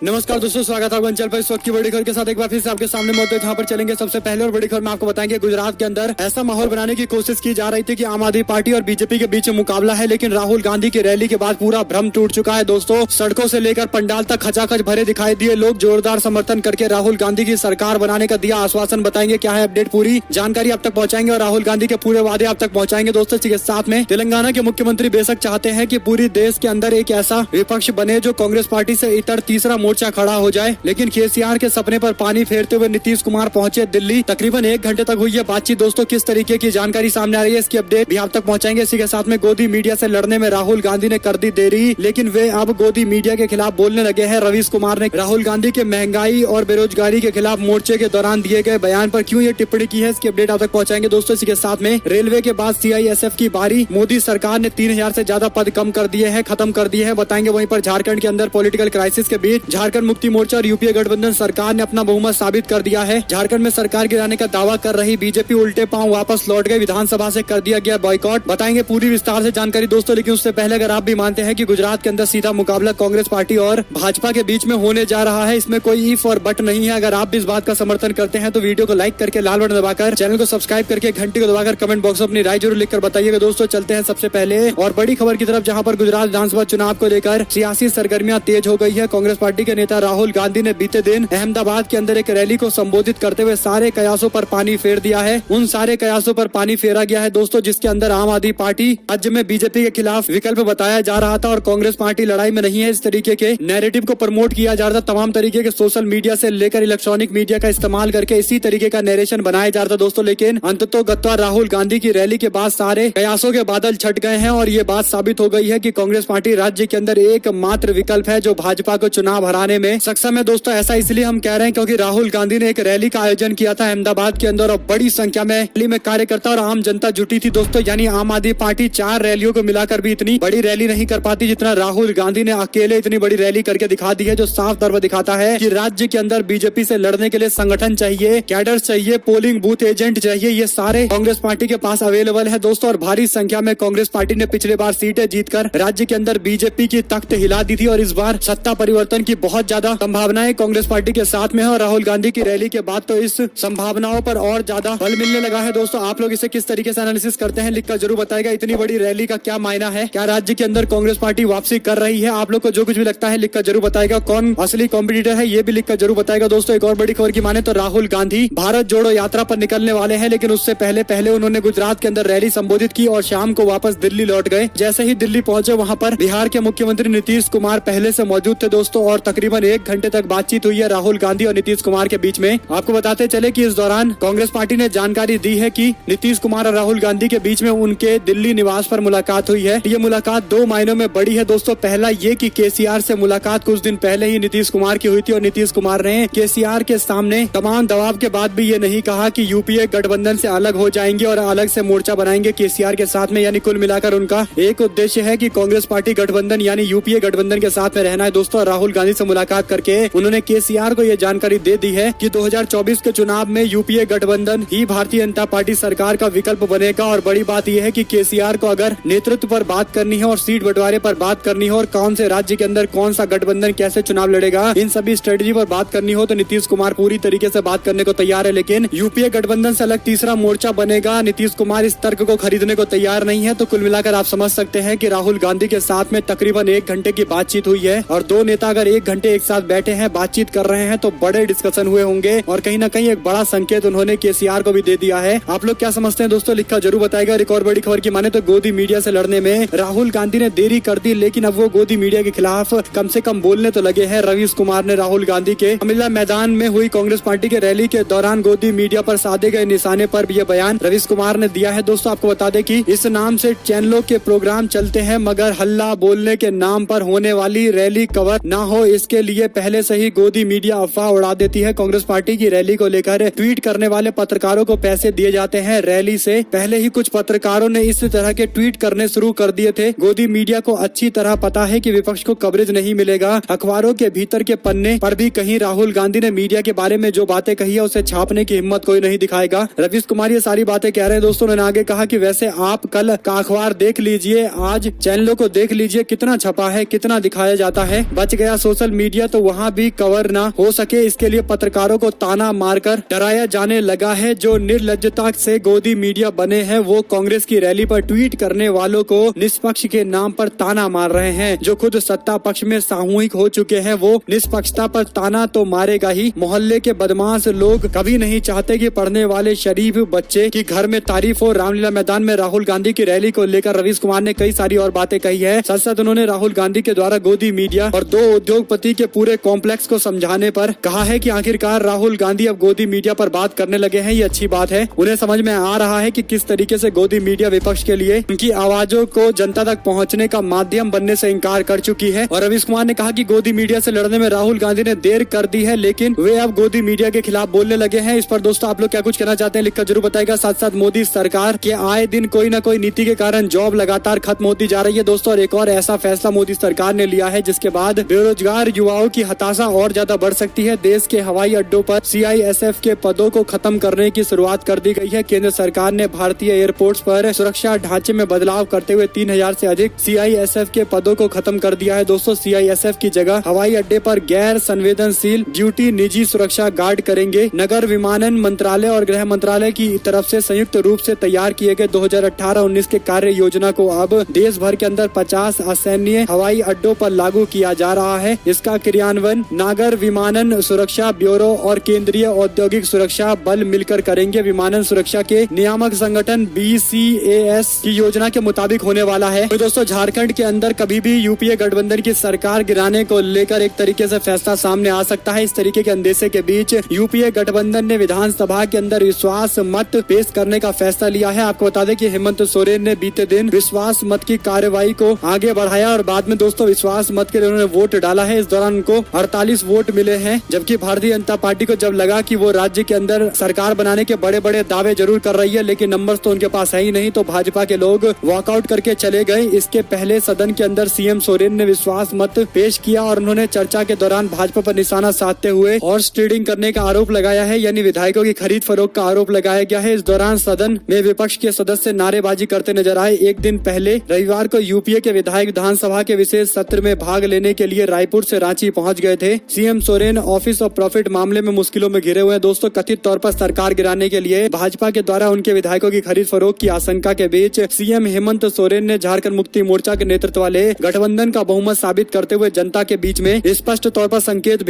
नमस्कार दोस्तों, स्वागत है अंचल पर। इस वक्त की बड़ी खबर के साथ एक बार फिर से आपके सामने मौजूद है, जहां पर चलेंगे। सबसे पहले और बड़ी खबर में आपको बताएंगे, गुजरात के अंदर ऐसा माहौल बनाने की कोशिश की जा रही थी कि आम आदमी पार्टी और बीजेपी के बीच मुकाबला है, लेकिन राहुल गांधी की रैली के बाद पूरा भ्रम टूट चुका है। दोस्तों, सड़कों से लेकर पंडाल तक खचाखच भरे दिखाई दिए लोग। जोरदार समर्थन करके राहुल गांधी की सरकार बनाने का दिया आश्वासन। बताएंगे क्या है अपडेट, पूरी जानकारी आप तक पहुंचाएंगे और राहुल गांधी के पूरे वादे आप तक पहुंचाएंगे। दोस्तों, इसके साथ में तेलंगाना के मुख्यमंत्री बेशक चाहते हैं कि पूरी देश के अंदर एक ऐसा विपक्ष बने जो कांग्रेस पार्टी से इतर तीसरा मोर्चा खड़ा हो जाए, लेकिन केसीआर के सपने पर पानी फेरते हुए नीतीश कुमार पहुंचे दिल्ली। तकरीबन 1 घंटे तक हुई है बातचीत। दोस्तों, किस तरीके की जानकारी सामने आ रही है, इसकी अपडेट भी आप तक पहुंचाएंगे। इसी के साथ में गोदी मीडिया से लड़ने में राहुल गांधी ने कर दी देरी, लेकिन वे अब गोदी मीडिया के खिलाफ बोलने लगे हैं। रवीश कुमार ने राहुल गांधी के महंगाई और बेरोजगारी के खिलाफ मोर्चे के दौरान दिए गए बयान पर क्यों ये टिप्पणी की है, इसकी अपडेट आप तक पहुंचाएंगे। दोस्तों, इसी के साथ में रेलवे के बाद CISF की बारी। मोदी सरकार ने 3000 से ज्यादा पद कम कर दिए हैं, खत्म कर दिए हैं, बताएंगे। वहीं पर झारखंड के अंदर पॉलिटिकल क्राइसिस के बीच झारखंड मुक्ति मोर्चा और यूपीए गठबंधन सरकार ने अपना बहुमत साबित कर दिया है। झारखंड में सरकार गिराने का दावा कर रही बीजेपी उल्टे पांव वापस लौट गई। विधानसभा से कर दिया गया बॉयकॉट। बताएंगे पूरी विस्तार से जानकारी। दोस्तों, लेकिन उससे पहले अगर आप भी मानते हैं कि गुजरात के अंदर सीधा मुकाबला कांग्रेस पार्टी और भाजपा के बीच में होने जा रहा है, इसमें कोई इफ और बट नहीं है, अगर आप भी इस बात का समर्थन करते हैं तो वीडियो को लाइक करके, लाल बटन दबाकर, चैनल को सब्सक्राइब करके, घंटी को दबाकर कमेंट बॉक्स में अपनी राय जरूर लिखकर बताइएगा। दोस्तों, चलते हैं सबसे पहले और बड़ी खबर की तरफ, जहां पर गुजरात विधानसभा चुनाव को लेकर सियासी सरगर्मियां तेज हो गई है। कांग्रेस पार्टी के नेता राहुल गांधी ने बीते दिन अहमदाबाद के अंदर एक रैली को संबोधित करते हुए सारे कयासों पर पानी फेर दिया है। उन सारे कयासों पर पानी फेरा गया है दोस्तों, जिसके अंदर आम आदमी पार्टी राज्य में बीजेपी के खिलाफ विकल्प बताया जा रहा था और कांग्रेस पार्टी लड़ाई में नहीं है, इस तरीके के नैरेटिव को प्रमोट किया जा रहा था। तमाम तरीके के सोशल मीडिया से लेकर इलेक्ट्रॉनिक मीडिया का इस्तेमाल करके इसी तरीके का नरेशन बनाया जा रहा था दोस्तों, लेकिन अंततोगत्वा राहुल गांधी की रैली के बाद सारे कयासों के बादल छट गए हैं और ये बात साबित हो गई है कि कांग्रेस पार्टी राज्य के अंदर एकमात्र विकल्प है जो भाजपा को चुनाव हराने में सक्षम है। दोस्तों, ऐसा इसलिए हम कह रहे हैं क्योंकि राहुल गांधी ने एक रैली का आयोजन किया था अहमदाबाद के अंदर और बड़ी संख्या में रैली में कार्यकर्ता और आम जनता जुटी थी दोस्तों। यानी आम आदमी पार्टी 4 रैलियों को मिलाकर भी इतनी बड़ी रैली नहीं कर पाती जितना राहुल गांधी ने अकेले इतनी बड़ी रैली करके दिखा दी है, जो साफ तौर पर दिखाता है कि राज्य के अंदर बीजेपी से लड़ने के लिए संगठन चाहिए, कैडर चाहिए, पोलिंग बूथ एजेंट चाहिए, ये सारे कांग्रेस पार्टी के पास अवेलेबल है दोस्तों। और भारी संख्या में कांग्रेस पार्टी ने पिछले बार सीटें जीतकर राज्य के अंदर बीजेपी की तख्त हिला दी थी और इस बार सत्ता परिवर्तन की बहुत ज्यादा संभावनाएं कांग्रेस पार्टी के साथ में है और राहुल गांधी की रैली के बाद तो इस संभावनाओं पर और ज्यादा बल मिलने लगा है दोस्तों। आप लोग इसे किस तरीके से एनालिसिस करते हैं, लिखकर जरूर बताएगा। इतनी बड़ी रैली का क्या मायना है, क्या राज्य के अंदर कांग्रेस पार्टी वापसी कर रही है? आप लोग को जो कुछ भी लगता है लिखकर जरूर बताएगा। कौन असली कॉम्पिटिटर है ये भी लिखकर जरूर बताएगा दोस्तों। एक और बड़ी खबर की माने तो राहुल गांधी भारत जोड़ो यात्रा पर निकलने वाले हैं, लेकिन उससे पहले उन्होंने गुजरात के अंदर रैली संबोधित की और शाम को वापस दिल्ली लौट गए। जैसे ही दिल्ली पहुंचे, वहां पर बिहार के मुख्यमंत्री नीतीश कुमार पहले से मौजूद थे दोस्तों और तकरीबन 1 घंटे तक बातचीत हुई है राहुल गांधी और नीतीश कुमार के बीच में। आपको बताते चले कि इस दौरान कांग्रेस पार्टी ने जानकारी दी है कि नीतीश कुमार और राहुल गांधी के बीच में उनके दिल्ली निवास पर मुलाकात हुई है। ये मुलाकात 2 मायनों में बड़ी है दोस्तों। पहला ये कि केसीआर से मुलाकात कुछ दिन पहले ही नीतीश कुमार की हुई थी और नीतीश कुमार ने केसीआर के सामने तमाम दबाव के बाद भी ये नहीं कहा कि यूपीए गठबंधन से अलग हो जाएंगे और अलग से मोर्चा बनाएंगे केसीआर के साथ में। यानी कुल मिलाकर उनका एक उद्देश्य है कि कांग्रेस पार्टी गठबंधन यानी यूपीए गठबंधन के साथ में रहना है दोस्तों। राहुल गांधी से मुलाकात करके उन्होंने केसीआर को ये जानकारी दे दी है कि 2024 के चुनाव में यूपीए गठबंधन ही भारतीय जनता पार्टी सरकार का विकल्प बनेगा। और बड़ी बात यह है कि केसीआर को अगर नेतृत्व पर बात करनी है और सीट बंटवारे पर बात करनी हो और कौन से राज्य के अंदर कौन सा गठबंधन कैसे चुनाव लड़ेगा, इन सभी स्ट्रेटेजी पर बात करनी हो तो नीतीश कुमार पूरी तरीके से बात करने को तैयार है। लेकिन यूपीए गठबंधन से अलग तीसरा मोर्चा बनेगा, नीतीश कुमार इस तर्क को खरीदने को तैयार नहीं है। तो कुल मिलाकर आप समझ सकते हैं कि राहुल गांधी के साथ में तकरीबन 1 घंटे की बातचीत हुई है और 2 नेता अगर 1 घंटे एक साथ बैठे हैं, बातचीत कर रहे हैं तो बड़े डिस्कशन हुए होंगे और कहीं ना कहीं एक बड़ा संकेत उन्होंने केसीआर को भी दे दिया है। आप लोग क्या समझते हैं दोस्तों, लिखा जरूर बताएगा। एक और बड़ी खबर की माने तो गोदी मीडिया से लड़ने में राहुल गांधी ने देरी कर दी, लेकिन अब वो गोदी मीडिया के खिलाफ कम से कम बोलने तो लगे हैं। रवीश कुमार ने राहुल गांधी के अमिला मैदान में हुई कांग्रेस पार्टी के रैली के दौरान गोदी मीडिया पर साधे गए निशाने पर भी यह बयान रवीश कुमार ने दिया है दोस्तों। आपको बता दें कि इस नाम से चैनलों के प्रोग्राम चलते हैं, मगर हल्ला बोलने के नाम पर होने वाली रैली कवर ना हो, इसके लिए पहले से ही गोदी मीडिया अफवाह उड़ा देती है। कांग्रेस पार्टी की रैली को लेकर ट्वीट करने वाले पत्रकारों को पैसे दिए जाते हैं। रैली से पहले ही कुछ पत्रकारों ने इस तरह के ट्वीट करने शुरू कर दिए थे। गोदी मीडिया को अच्छी तरह पता है कि विपक्ष को कवरेज नहीं मिलेगा। अखबारों के भीतर के पन्ने पर भी कहीं राहुल गांधी ने मीडिया के बारे में जो बातें कही है उसे छापने की हिम्मत कोई नहीं दिखाएगा। रवीश कुमार ये सारी बातें कह रहे हैं दोस्तों। उन्होंने आगे कहा कि वैसे आप कल का अखबार देख लीजिए, आज चैनलों को देख लीजिए, कितना छपा है, कितना दिखाया जाता है। बच गया सोशल मीडिया तो वहाँ भी कवर न हो सके, इसके लिए पत्रकारों को ताना मारकर डराया जाने लगा है। जो निर्लज्जता से गोदी मीडिया बने हैं वो कांग्रेस की रैली पर ट्वीट करने वालों को निष्पक्ष के नाम पर ताना मार रहे हैं। जो खुद सत्ता पक्ष में सामूहिक हो चुके हैं वो निष्पक्षता पर ताना तो मारेगा ही। मोहल्ले के बदमाश लोग कभी नहीं चाहते कि पढ़ने वाले शरीफ बच्चे की घर में तारीफ हो। रामलीला मैदान में राहुल गांधी की रैली को लेकर रवीश कुमार ने कई सारी और बातें कही है। साथ साथ उन्होंने राहुल गांधी के द्वारा गोदी मीडिया और दो उद्योगपति के पूरे कॉम्प्लेक्स को समझाने पर कहा है कि आखिरकार राहुल गांधी अब गोदी मीडिया पर बात करने लगे हैं, ये अच्छी बात है। उन्हें समझ में आ रहा है कि किस तरीके से गोदी मीडिया विपक्ष के लिए उनकी आवाजों को जनता तक पहुंचने का माध्यम बनने से इनकार कर चुकी है। और रवीश कुमार ने कहा कि गोदी मीडिया से लड़ने में राहुल गांधी ने देर कर दी है, लेकिन वे अब गोदी मीडिया के खिलाफ बोलने लगे हैं। इस पर दोस्तों आप लोग क्या कुछ कहना चाहते हैं लिखकर जरूर बताएगा। साथ साथ मोदी सरकार के आए दिन कोई न कोई नीति के कारण जॉब लगातार खत्म होती जा रही है दोस्तों। और एक और ऐसा फैसला मोदी सरकार ने लिया है जिसके बाद बेरोजगार युवाओं की हताशा और ज्यादा बढ़ सकती है। देश के हवाई अड्डों पर CISF के पदों को खत्म करने की शुरुआत कर दी गई है। केंद्र सरकार ने भारतीय एयरपोर्ट्स पर सुरक्षा ढांचे में बदलाव करते हुए 3000 से अधिक CISF के पदों को खत्म कर दिया है दोस्तों। CISF की जगह हवाई अड्डे पर गैर संवेदनशील ड्यूटी निजी सुरक्षा गार्ड करेंगे। नगर विमानन मंत्रालय और गृह मंत्रालय की तरफ से संयुक्त रूप से तैयार किए गए 2018-19 के कार्य योजना को अब देश भर के अंदर 50 असैन्य हवाई अड्डों पर लागू किया जा रहा है। इसका क्रियान्वयन नागर विमानन सुरक्षा ब्यूरो और केंद्रीय औद्योगिक सुरक्षा बल मिलकर करेंगे। विमानन सुरक्षा के नियामक संगठन BCAS की योजना के मुताबिक होने वाला है। तो दोस्तों झारखंड के अंदर कभी भी यूपीए गठबंधन की सरकार गिराने को लेकर एक तरीके से फैसला सामने आ सकता है। इस तरीके के अंदेशे के बीच यूपीए गठबंधन ने विधानसभा के अंदर विश्वास मत पेश करने का फैसला लिया है। आपको बता दें कि हेमंत सोरेन ने बीते दिन विश्वास मत की कार्यवाही को आगे बढ़ाया और बाद में दोस्तों विश्वास मत के लिए उन्होंने वोट डाला है। इस दौरान उनको 48 वोट मिले हैं, जबकि भारतीय जनता पार्टी को जब लगा कि वो राज्य के अंदर सरकार बनाने के बड़े बड़े दावे जरूर कर रही है लेकिन नंबर्स तो उनके पास है ही नहीं, तो भाजपा के लोग वॉकआउट करके चले गए। इसके पहले सदन के अंदर CM सोरेन ने विश्वास मत पेश किया और उन्होंने चर्चा के दौरान भाजपा पर निशाना साधते हुए हॉर्स ट्रेडिंग करने का आरोप लगाया है, यानी विधायकों की खरीद फरोख्त का आरोप लगाया गया है। इस दौरान सदन में विपक्ष के सदस्य नारेबाजी करते नजर आए। एक दिन पहले रविवार को यूपीए के विधायक विधानसभा के विशेष सत्र में भाग लेने के लिए रायपुर से रांची पहुंच गए थे। CM Soren office of profit मामले में मुश्किलों में घिरे हुए हैं दोस्तों। कथित तौर पर सरकार गिराने के लिए भाजपा के द्वारा उनके विधायकों की खरीद फरोख्त की आशंका के बीच CM हेमंत सोरेन ने झारखंड मुक्ति मोर्चा के नेतृत्व वाले गठबंधन का बहुमत साबित करते हुए जनता के बीच में स्पष्ट तौर पर संदेश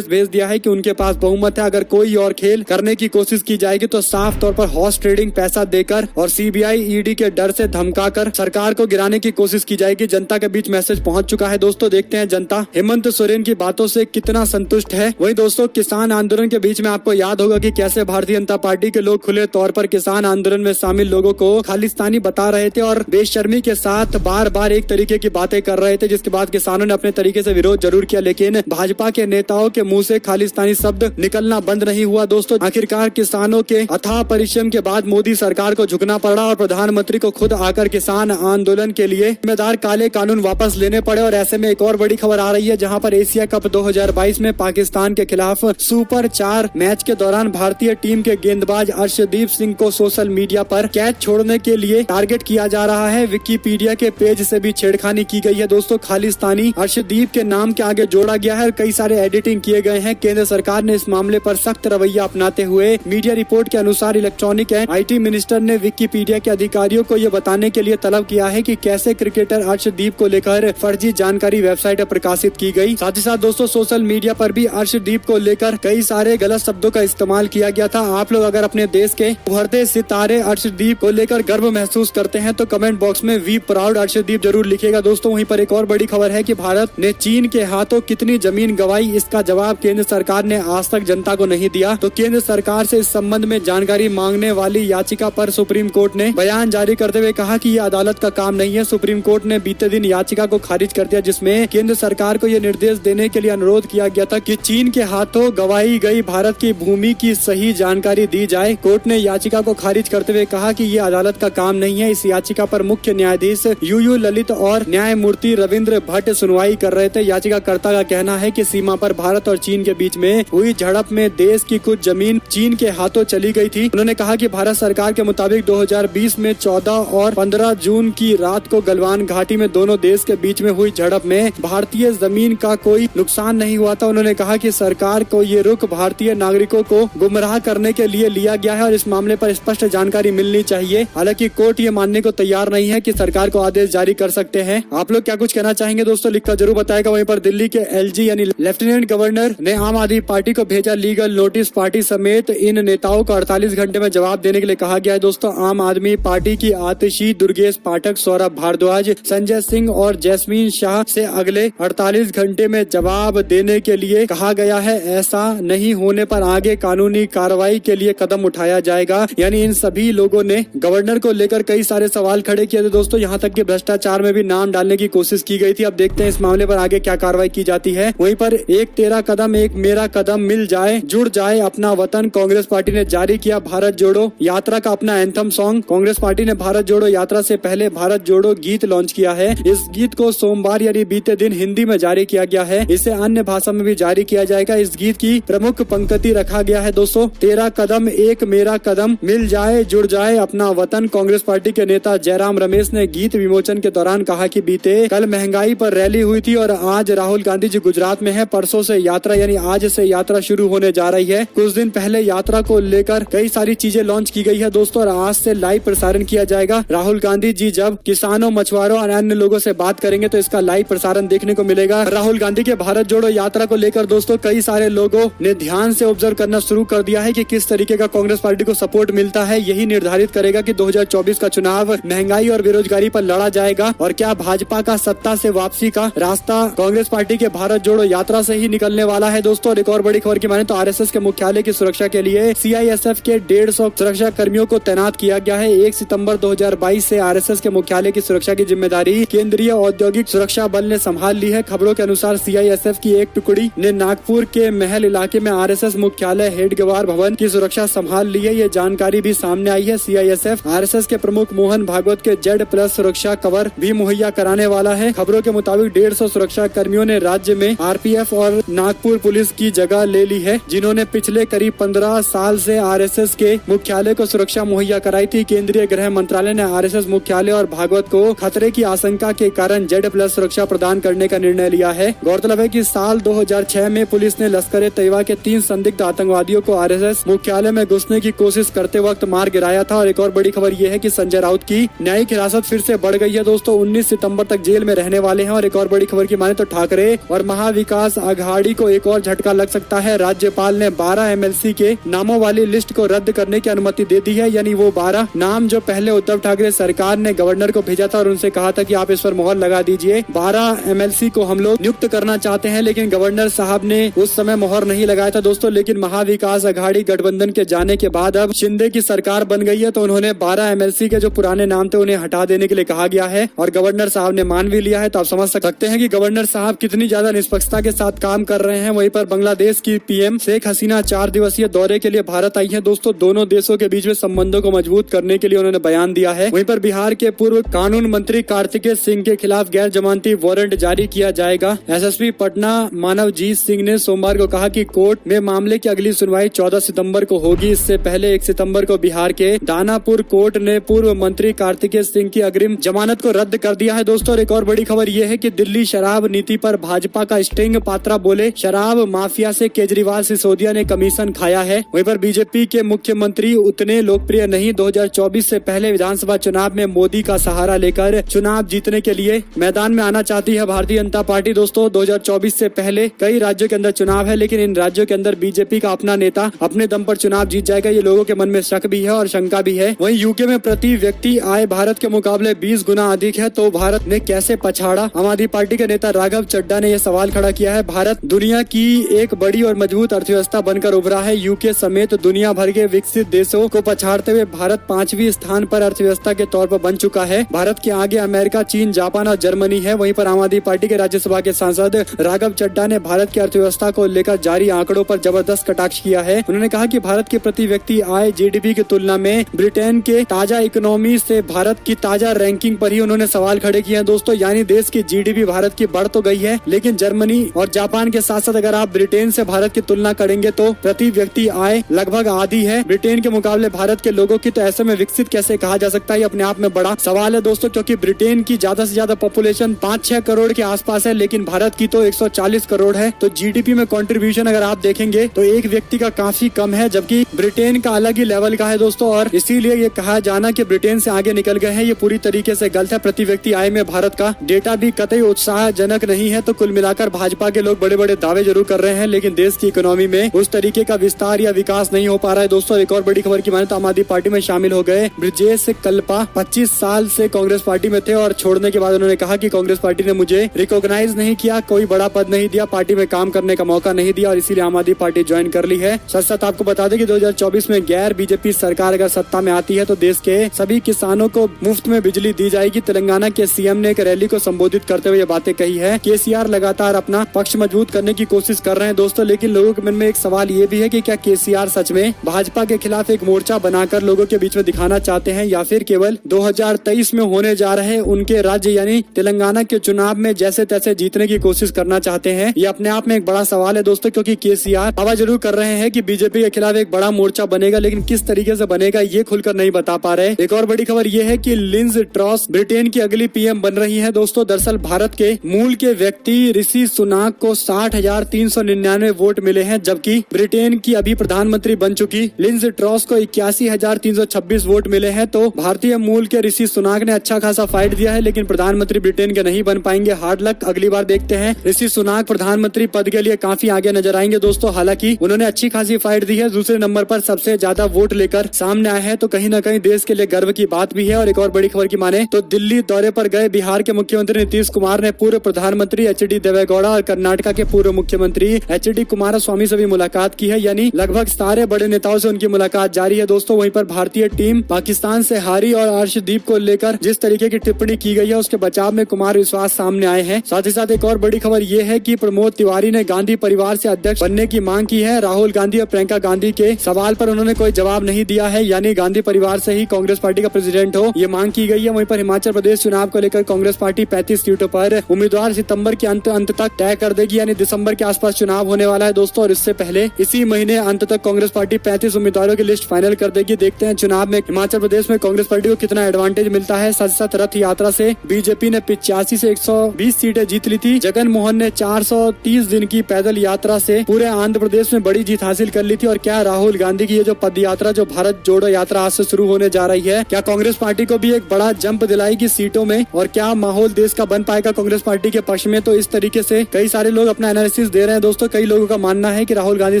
भेज दिया है कि उनके पास बहुमत है। अगर कोई और खेल करने की कोशिश की जाएगी तो साफ तौर पर हॉर्स ट्रेडिंग पैसा देकर और CBI ED के डर से धमकाकर सरकार को गिराने की कोशिश की जाएगी। जनता के बीच मैसेज पहुंच चुका है दोस्तों। देखते हैं जनता हेमंत सोरेन की बातों से कितना संतुष्ट है। वहीं दोस्तों किसान आंदोलन के बीच में आपको याद होगा कि कैसे भारतीय जनता पार्टी के लोग खुले तौर पर किसान आंदोलन में शामिल लोगों को खालिस्तानी बता रहे थे और बेशर्मी के साथ बार बार एक तरीके की बातें कर रहे थे, जिसके बाद किसानों ने अपने तरीके से विरोध जरूर किया, लेकिन भाजपा के नेताओं के मुंह से खालिस्तानी शब्द निकलना बंद नहीं हुआ दोस्तों। आखिरकार किसानों के अथाह परिश्रम के बाद मोदी सरकार को झुकना पड़ा और प्रधानमंत्री को खुद आकर किसान आंदोलन के लिए जिम्मेदार काले कानून वापस लेने पड़े। और ऐसे में एक और बड़ी खबर आ रही है, जहां पर एशिया कप 2022 में पाकिस्तान के खिलाफ सुपर 4 मैच के दौरान भारतीय टीम के गेंदबाज अर्शदीप सिंह को सोशल मीडिया पर कैच छोड़ने के लिए टारगेट किया जा रहा है। विकिपीडिया के पेज से भी छेड़खानी की गई है दोस्तों। खालिस्तानी अर्शदीप के नाम के आगे जोड़ा गया है और कई सारे एडिटिंग किए गए हैं। केंद्र सरकार ने इस मामले पर सख्त रवैया अपनाते हुए मीडिया रिपोर्ट के अनुसार इलेक्ट्रॉनिक एंड IT मिनिस्टर ने विकिपीडिया के अधिकारियों को ये बताने के लिए तलब किया है कि कैसे क्रिकेटर अर्शदीप को लेकर फर्जी जानकारी वेबसाइट पर प्रकाशित की गई। साथ ही साथ दोस्तों सोशल मीडिया पर भी अर्शदीप को लेकर कई सारे गलत शब्दों का इस्तेमाल किया गया था। आप लोग अगर अपने देश के उभरते सितारे अर्शदीप को लेकर गर्व महसूस करते हैं तो कमेंट बॉक्स में वी प्राउड अर्शदीप जरूर लिखिएगा दोस्तों। वहीं पर एक और बड़ी खबर है कि भारत ने चीन के हाथों कितनी जमीन गंवाई, इसका जवाब केंद्र सरकार ने आज तक जनता को नहीं दिया। तो केंद्र सरकार से इस संबंध में जानकारी मांगने वाली याचिका पर सुप्रीम कोर्ट ने बयान जारी करते हुए कहा कि ये अदालत का काम नहीं है। सुप्रीम कोर्ट ने बीते दिन याचिका को खारिज कर दिया, जिसमें केंद्र सरकार को ये निर्देश देने के लिए अनुरोध किया गया था कि चीन के हाथों गंवाई गई भारत की भूमि की सही जानकारी दी जाए। कोर्ट ने याचिका को खारिज करते हुए कहा कि ये अदालत का काम नहीं है। इस याचिका पर मुख्य न्यायाधीश UU ललित और न्यायमूर्ति रविंद्र भट्ट सुनवाई कर रहे थे। याचिकाकर्ता का कहना है कि सीमा पर भारत और चीन के बीच में हुई झड़प में देश की कुछ जमीन चीन के हाथों चली गई थी। उन्होंने कहा कि भारत सरकार के मुताबिक 2020 में 14 और 15 जून की रात को गलवान घाटी में दोनों देश के बीच में हुई झड़प में भारतीय जमीन का कोई नुकसान नहीं हुआ था। उन्होंने कहा कि सरकार को ये रुख भारतीय नागरिकों को गुमराह करने के लिए लिया गया है और इस मामले पर स्पष्ट जानकारी मिलनी चाहिए। हालांकि कोर्ट ये मानने को तैयार नहीं है कि सरकार को आदेश जारी कर सकते हैं। आप लोग क्या कुछ कहना चाहेंगे दोस्तों, लिखकर जरूर बताएगा। वहीं पर दिल्ली के एलजी यानी लेफ्टिनेंट गवर्नर ने आम आदमी पार्टी को भेजा लीगल नोटिस। पार्टी समेत इन नेताओं को 48 घंटे में जवाब देने के लिए कहा गया है। दोस्तों, आम आदमी पार्टी की आतिशी दुर्गेश पाठक, सौरभ भारद्वाज, संजय सिंह और जैस्मीन शाह से अगले 48 घंटे में जवाब देने के लिए कहा गया है। ऐसा नहीं होने पर आगे कानूनी कार्रवाई के लिए कदम उठाया जाएगा। यानी इन सभी लोगों ने गवर्नर को लेकर कई सारे सवाल खड़े किए थे दोस्तों। यहाँ तक कि भ्रष्टाचार में भी नाम डालने की कोशिश की गई थी। अब देखते हैं इस मामले पर आगे क्या कार्रवाई की जाती है। वहीं पर एक तेरा कदम एक मेरा कदम, मिल जाए जुड़ जाए अपना वतन। कांग्रेस पार्टी ने जारी किया भारत जोड़ो यात्रा का अपना एंथम सॉन्ग। कांग्रेस पार्टी ने भारत जोड़ो यात्रा से पहले भारत जोड़ो गीत लॉन्च किया है। इस गीत को सोमवार यानी बीते दिन हिंदी में जारी किया गया है। इसे अन्य भाषा में भी जारी किया जाएगा। इस गीत की प्रमुख पंक्ति रखा गया है दोस्तों, तेरा कदम एक मेरा कदम, मिल जाए जुड़ जाए अपना वतन। कांग्रेस पार्टी के नेता जयराम रमेश ने गीत विमोचन के दौरान कहा कि बीते कल महंगाई पर रैली हुई थी और आज राहुल गांधी जी गुजरात में है। परसों से यात्रा यानी आज से यात्रा शुरू होने जा रही है। कुछ दिन पहले यात्रा को लेकर कई सारी चीजें लॉन्च की गई है दोस्तों और आज से लाइव प्रसारण किया जाएगा। राहुल गांधी जी जब किसानों, मछुआरों और अन्य लोगों से बात करेंगे तो इसका लाइव प्रसारण देखने को मिलेगा। राहुल गांधी के भारत जोड़ो यात्रा को लेकर दोस्तों कई सारे लोगों ने ध्यान से ऑब्जर्व करना शुरू कर दिया है कि किस तरीके का कांग्रेस पार्टी को सपोर्ट मिलता है। यही निर्धारित करेगा कि 2024 का चुनाव महंगाई और बेरोजगारी पर लड़ा जाएगा और क्या भाजपा का सत्ता से वापसी का रास्ता कांग्रेस पार्टी के भारत जोड़ो यात्रा से ही निकलने वाला है दोस्तों। और एक और बड़ी खबर की माने तो आरएसएस के मुख्यालय की सुरक्षा के लिए सीआईएसएफ के 150 सुरक्षा कर्मियों को तैनात किया गया है। 1 सितंबर 2022 से आरएसएस के मुख्यालय की सुरक्षा की जिम्मेदारी केंद्रीय औद्योगिक सुरक्षा बल ने संभाल ली है। खबरों के अनुसार सीआईएसएफ की एक टुकड़ी ने नागपुर के महल इलाके में आरएसएस मुख्यालय हेडगेवार भवन की सुरक्षा संभाल ली है। ये जानकारी भी सामने आई है। सीआईएसएफ आरएसएस के प्रमुख मोहन भागवत के Z+ सुरक्षा कवर भी मुहैया कराने वाला है। खबरों के मुताबिक 150 सुरक्षा कर्मियों ने राज्य में आरपीएफ और नागपुर पुलिस की जगह ले ली है, जिन्होंने पिछले करीब 15 साल से आरएसएस के मुख्यालय को सुरक्षा मुहैया कराई थी। केंद्रीय गृह मंत्रालय ने आरएसएस मुख्यालय और भागवत को खतरे की आशंका के कारण Z+ सुरक्षा प्रदान करने का निर्णय लिया है। गौरतलब है कि साल 2006 में पुलिस ने लश्कर तैयबा के 3 संदिग्ध आतंकवादियों को आरएसएस मुख्यालय में घुसने की कोशिश करते वक्त मार गिराया था। और एक और बड़ी खबर यह है कि संजय राउत की न्यायिक हिरासत फिर से बढ़ गई है दोस्तों। 19 सितंबर तक जेल में रहने वाले हैं। और एक और बड़ी खबर की माने तो ठाकरे और महाविकास आघाड़ी को एक और झटका लग सकता है। राज्यपाल ने 12 एमएलसी के नामों वाली लिस्ट को रद्द करने की अनुमति दे दी है। यानी वो 12 नाम जो पहले उद्धव ठाकरे सरकार ने गवर्नर को भेजा था और उनसे कहा था कि आप इस पर मोहर लगा दीजिए। 12 एमएलसी को हम लोग नियुक्त करना चाहते हैं, लेकिन गवर्नर साहब ने उस समय मोहर नहीं लगाया था दोस्तों। लेकिन महाविकास आघाड़ी गठबंधन के जाने के बाद अब शिंदे की सरकार बन गई है, तो उन्होंने 12 एमएलसी के जो पुराने नाम थे उन्हें हटा देने के लिए कहा गया है और गवर्नर साहब ने मान भी लिया है। तो आप समझ सकते हैं कि गवर्नर साहब कितनी ज्यादा निष्पक्षता के साथ काम कर रहे हैं। वहीं पर बांग्लादेश की पीएम शेख हसीना 4 दिवसीय दौरे के लिए भारत आई है दोस्तों। दोनों देशों के बीच में संबंधों को मजबूत करने के लिए उन्होंने बयान दिया है। वहीं पर बिहार के पूर्व कानून मंत्री कार्तिकेय सिंह के खिलाफ गैर जमानती वारंट जारी किया जाएगा। एसएसपी पटना मानवजीत सिंह ने सोमवार को कहा कि कोर्ट में मामले की अगली सुनवाई 14 सितंबर को होगी। इससे पहले 1 सितंबर को बिहार के दानापुर कोर्ट ने पूर्व मंत्री कार्तिकेय सिंह की अग्रिम जमानत को रद्द कर दिया है दोस्तों। और एक और बड़ी खबर यह है कि दिल्ली शराब नीति पर भाजपा का स्टिंग। पात्रा बोले शराब माफिया से केजरीवाल सिसोदिया ने कमीशन खाया है। वहीं पर बीजेपी के मुख्यमंत्री उतने लोकप्रिय नहीं। 2024 से पहले विधानसभा चुनाव में मोदी का सहारा लेकर चुनाव जीतने के लिए मैदान में आना चाहती है भारतीय जनता पार्टी दोस्तों। 2024 से पहले कई राज्यों के अंदर चुनाव है, लेकिन इन राज्यों के अंदर बीजेपी का अपना नेता अपने दम पर चुनाव जीत जाएगा, ये लोगों के मन में शक भी है और शंका भी है। वहीं यूके में प्रति व्यक्ति आय भारत के मुकाबले 20 गुना अधिक है, तो भारत ने कैसे पछाड़ा। आम आदमी पार्टी के नेता राघव चड्ढा ने यह सवाल खड़ा किया है। भारत दुनिया की एक बड़ी और मजबूत अर्थव्यवस्था बनकर उभरा है। यूके समेत दुनिया भर के विकसित देशों को पछाड़ते हुए भारत 5वीं स्थान पर अर्थव्यवस्था के तौर पर बन चुका है। भारत के आगे अमेरिका, चीन, जापान और जर्मनी है। वहीं पर आम आदमी पार्टी के राज्यसभा के सांसद राघव चड्ढा ने भारत की अर्थव्यवस्था को लेकर जारी आंकड़ों पर जबरदस्त कटाक्ष किया है। उन्होंने कहा कि भारत के प्रति व्यक्ति आय जीडीपी की तुलना में ब्रिटेन के ताजा इकोनॉमी से भारत की ताजा रैंकिंग पर ही उन्होंने सवाल खड़े किए हैं दोस्तों। यानी देश की जीडीपी भारत की बढ़ तो गई है, लेकिन जर्मनी और जापान के साथ साथ अगर आप ब्रिटेन से भारत की तुलना करेंगे तो प्रति व्यक्ति आय लगभग आधी है ब्रिटेन के मुकाबले भारत के लोगों की। तो ऐसे में विकसित कैसे कहा जा सकता है, ये अपने आप में बड़ा सवाल है दोस्तों, क्योंकि ब्रिटेन की ज्यादा से ज्यादा पॉपुलेशन 5-6 करोड़ के आसपास है। है, लेकिन भारत की तो 140 करोड़ है। तो जीडीपी में कंट्रीब्यूशन अगर आप देखेंगे तो एक व्यक्ति का काफी कम है, जबकि ब्रिटेन का अलग ही लेवल का है दोस्तों। और इसीलिए ये कहा जाना कि ब्रिटेन से आगे निकल गए हैं, ये पूरी तरीके से गलत है। प्रति व्यक्ति आय में भारत का डेटा भी कतई उत्साहजनक नहीं है। तो कुल मिलाकर भाजपा के लोग बड़े बड़े दावे जरूर कर रहे हैं, लेकिन देश की इकोनॉमी में उस तरीके का विस्तार या विकास नहीं हो पा रहा है दोस्तों। एक और बड़ी खबर की माने तो आम आदमी पार्टी में शामिल हो गए ब्रजेश कल्पा। 25 साल से कांग्रेस पार्टी में थे और छोड़ने के बाद उन्होंने कहा कि कांग्रेस पार्टी ने मुझे रिकॉग्नाइज नहीं किया, कोई बड़ा पद नहीं दिया, पार्टी में काम करने का मौका नहीं दिया और इसीलिए आम आदमी पार्टी ज्वाइन कर ली है। सच सच आपको बता दें कि 2024 में गैर बीजेपी सरकार अगर सत्ता में आती है तो देश के सभी किसानों को मुफ्त में बिजली दी जाएगी। तेलंगाना के सीएम ने एक रैली को संबोधित करते हुए ये बातें कही है। केसीआर लगातार अपना पक्ष मजबूत करने की कोशिश कर रहे हैं दोस्तों, लेकिन लोगों के मन में एक सवाल ये भी है कि क्या केसीआर सच में भाजपा के खिलाफ एक मोर्चा बनाकर लोगों के बीच में दिखाना चाहते हैं या फिर केवल 2023 में होने जा रहे उनके राज्य यानी तेलंगाना के चुनाव में जैसे तैसे जीतने की कोशिश करना चाहते हैं। ये अपने आप में एक बड़ा सवाल है दोस्तों, क्योंकि केसीआर दावा जरूर कर रहे हैं कि बीजेपी के खिलाफ एक बड़ा मोर्चा बनेगा, लेकिन किस तरीके से बनेगा ये खुलकर नहीं बता पा रहे। एक और बड़ी खबर ये है कि लिंज ट्रॉस ब्रिटेन की अगली पीएम बन रही है दोस्तों। दरअसल भारत के मूल के व्यक्ति ऋषि सुनाक को 60,399 वोट मिले हैं, जबकि ब्रिटेन की अभी प्रधानमंत्री बन चुकी लिंज ट्रॉस को 81,326 वोट मिले हैं। तो भारतीय मूल के ऋषि सुनाक ने अच्छा खासा फाइट दिया है, लेकिन प्रधानमंत्री ब्रिटेन के नहीं बन पाएंगे। हार्ड लक, अगली बार देखते हैं। ऋषि सुनाक प्रधानमंत्री पद के लिए काफी आगे नजर आएंगे दोस्तों। हालांकि उन्होंने अच्छी खासी फाइट दी है, दूसरे नंबर पर सबसे ज्यादा वोट लेकर सामने आए हैं, तो कहीं न कहीं देश के लिए गर्व की बात भी है। और एक और बड़ी खबर की माने तो दिल्ली दौरे पर गए बिहार के मुख्यमंत्री नीतीश कुमार ने पूर्व प्रधानमंत्री एच.डी. देवेगौड़ा और कर्नाटका के पूर्व मुख्यमंत्री एच.डी. कुमारस्वामी से भी मुलाकात की है, यानी लगभग सारे बड़े नेताओं से उनकी मुलाकात जारी है दोस्तों। वहीं पर भारतीय टीम पाकिस्तान से हारी और अर्शदीप को लेकर जिस तरीके की टिप्पणी की गई है उसके बचाव में कुमार विश्वास सामने आए हैं। साथ ही साथ एक और बड़ी खबर ये है कि प्रमोद तिवारी ने गांधी परिवार से अध्यक्ष बनने की मांग की है। राहुल गांधी और प्रियंका गांधी के सवाल पर उन्होंने कोई जवाब नहीं दिया है, यानी गांधी परिवार से ही कांग्रेस पार्टी का प्रेसिडेंट हो, ये मांग की गई है। वहीं पर हिमाचल प्रदेश चुनाव को लेकर कांग्रेस पार्टी 35 सीटों पर उम्मीदवार सितंबर के अंत तक तय कर देगी, यानी दिसंबर के आसपास चुनाव होने वाला है दोस्तों। और इससे पहले इसी महीने अंत तक कांग्रेस पार्टी 35 उम्मीदवारों की लिस्ट फाइनल कर देगी। देखते हैं चुनाव में हिमाचल प्रदेश में कांग्रेस पार्टी को कितना एडवांटेज मिलता है। साथ साथ रथ यात्रा से बीजेपी ने 85 से 120 सीटें जीत ली थी। जगन मोहन ने 430 दिन की पैदल यात्रा से पूरे आंध्र प्रदेश में बड़ी जीत हासिल कर ली थी। और क्या राहुल गांधी की ये जो पद यात्रा, जो भारत जोड़ो यात्रा आज से शुरू होने जा रही है, क्या कांग्रेस पार्टी को भी एक बड़ा जंप दिलाएगी सीटों में? और क्या माहौल देश का बन पाएगा कांग्रेस पार्टी के पक्ष में? तो इस तरीके से कई सारे लोग अपना एनालिसिस दे रहे हैं दोस्तों। कई लोगों का मानना है कि राहुल गांधी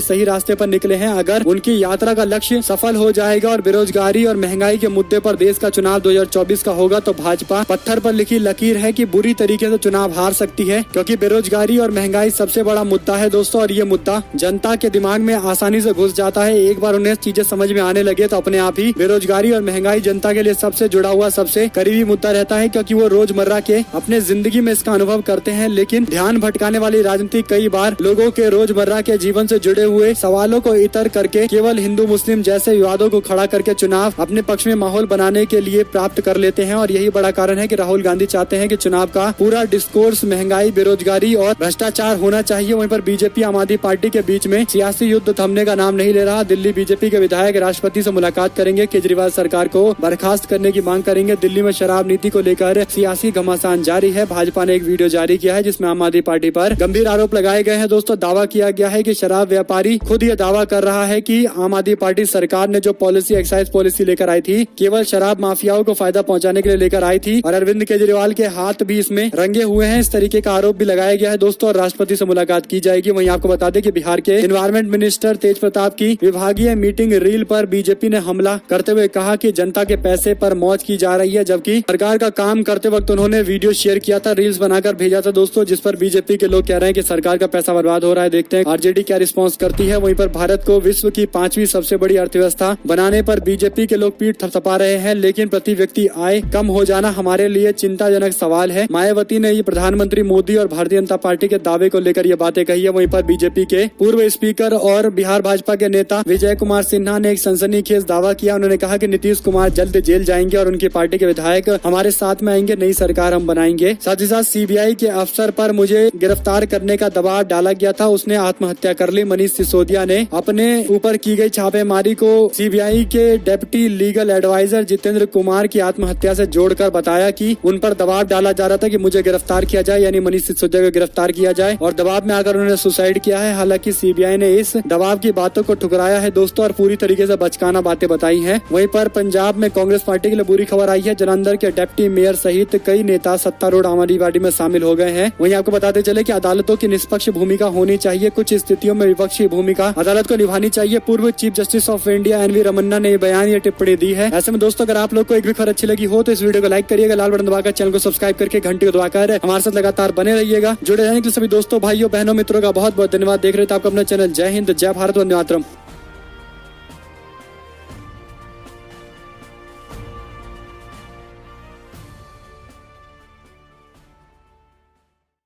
सही रास्ते पर निकले हैं अगर उनकी यात्रा का लक्ष्य सफल हो जाएगा और बेरोजगारी और महंगाई के मुद्दे पर देश का चुनाव 2024 का होगा तो भाजपा पत्थर पर लिखी लकीर है कि बुरी तरीके से चुनाव हार सकती है, क्योंकि बेरोजगारी और महंगाई सबसे बड़ा मुद्दा है दोस्तों। और ये मुद्दा जनता के दिमाग में आसानी से घुस जाता है। एक बार उन्हें चीजें समझ में आने लगे तो अपने आप ही बेरोजगारी और महंगाई जनता के लिए सबसे जुड़ा हुआ सबसे करीबी मुद्दा रहता है, क्योंकि वो रोजमर्रा के अपने जिंदगी में इसका अनुभव करते हैं। लेकिन ध्यान भटकाने वाली राजनीति कई बार लोगों के रोजमर्रा के जीवन से जुड़े हुए सवालों को इतर करके केवल हिंदू मुस्लिम जैसे विवादों को खड़ा करके चुनाव अपने पक्ष में माहौल बनाने के लिए प्राप्त कर लेते हैं। और यही बड़ा कारण है कि राहुल गांधी चाहते हैं कि चुनाव का पूरा डिस्कोर्स महंगाई, बेरोजगारी और भ्रष्टाचार होना चाहिए। वहीं पर बीजेपी आम आदमी पार्टी के बीच में सियासी युद्ध थमने का नाम नहीं ले रहा। दिल्ली बीजेपी के विधायक राष्ट्रपति से मुलाकात करेंगे, केजरीवाल सरकार को बर्खास्त करने की मांग करेंगे। दिल्ली में शराब नीति को लेकर सियासी घमासान जारी है। भाजपा ने एक वीडियो जारी किया है जिसमें आम आदमी पार्टी पर गंभीर आरोप लगाए गए हैं दोस्तों। दावा किया गया है कि शराब व्यापारी खुद ये दावा कर रहा है कि आम आदमी पार्टी सरकार ने जो पॉलिसी, एक्साइज पॉलिसी लेकर आई थी, केवल शराब माफियाओं को फायदा पहुंचाने के लिए लेकर आई थी और अरविंद केजरीवाल के हाथ भी इसमें रंगे हुए हैं। इस तरीके का आरोप भी लगाया गया है दोस्तों। और राष्ट्रपति से मुलाकात की जाएगी। वहीं आपको बता दें कि बिहार के एनवायरमेंट मिनिस्टर तेज प्रताप की विभागीय मीटिंग रील पर बीजेपी ने हमला करते हुए कहा कि जनता के पैसे पर मौज की जा रही है, जबकि सरकार का काम करते वक्त उन्होंने वीडियो शेयर किया था, रील्स बनाकर भेजा था दोस्तों, जिस पर बीजेपी के लोग कह रहे हैं कि सरकार का पैसा बर्बाद हो रहा है। देखते हैं आरजेडी क्या रिस्पॉन्स करती है। वहीं पर भारत को विश्व की 5वीं सबसे बड़ी अर्थव्यवस्था बनाने पर बीजेपी के लोग पीठ थपथपा रहे हैं, लेकिन प्रति व्यक्ति आय कम हो जाना हमारे लिए चिंताजनक सवाल है। मायावती ने ये प्रधानमंत्री मोदी और भारतीय जनता पार्टी के दावे को लेकर ये बातें कही है। वहीं पर बीजेपी के पूर्व स्पीकर और बिहार भाजपा के नेता विजय कुमार सिन्हा ने एक सनसनीखेज दावा किया। उन्होंने कहा कि नीतीश कुमार जल्द जेल जाएंगे और उनकी पार्टी के विधायक हमारे साथ में आएंगे, नई सरकार हम बनाएंगे। साथ ही साथ सीबीआई के अफसर पर मुझे गिरफ्तार करने का दबाव डाला गया था, उसने आत्महत्या कर ली। मनीष सिसोदिया ने अपने ऊपर की गई छापेमारी को सीबीआई के deputy legal adviser Jitendra Kumar की आत्महत्या से जोड़कर बताया कि उन पर दबाव डाला जा रहा था कि मुझे गिरफ्तार किया जाए। जाए यानी मनीष सिसोदिया को गिरफ्तार किया जाए और दबाव में आकर उन्होंने सुसाइड किया है। हालांकि सीबीआई ने इस दबाव की बातों को ठुकराया है दोस्तों और पूरी तरीके से बचकाना बातें बताई हैं। वहीं पर पंजाब में कांग्रेस पार्टी के लिए बुरी खबर आई है। जालंधर के डिप्टी मेयर सहित कई नेता सत्तारूढ़ आम आदमी पार्टी में शामिल हो गए हैं। वहीं आपको बताते चले कि अदालतों की निष्पक्ष भूमिका होनी चाहिए, कुछ स्थितियों में विपक्षी भूमिका अदालत को निभानी चाहिए। पूर्व chief justice of India N V Ramana ने बयान या टिप्पणी दी है। ऐसे में दोस्तों अगर आप लोग को एक भी खबर अच्छी लगी हो तो इस वीडियो को लाइक करिएगा, लाल बटन दबाकर चैनल को सब्सक्राइब करके घंटी को दबाकर हमारे साथ लगातार बने रहिएगा। जुड़े रहने के लिए सभी दोस्तों भाइयों बहनों मित्रों का बहुत बहुत धन्यवाद। देख रहे थे आपका अपना चैनल। जय हिंद, जय भारत, वंदे मातरम।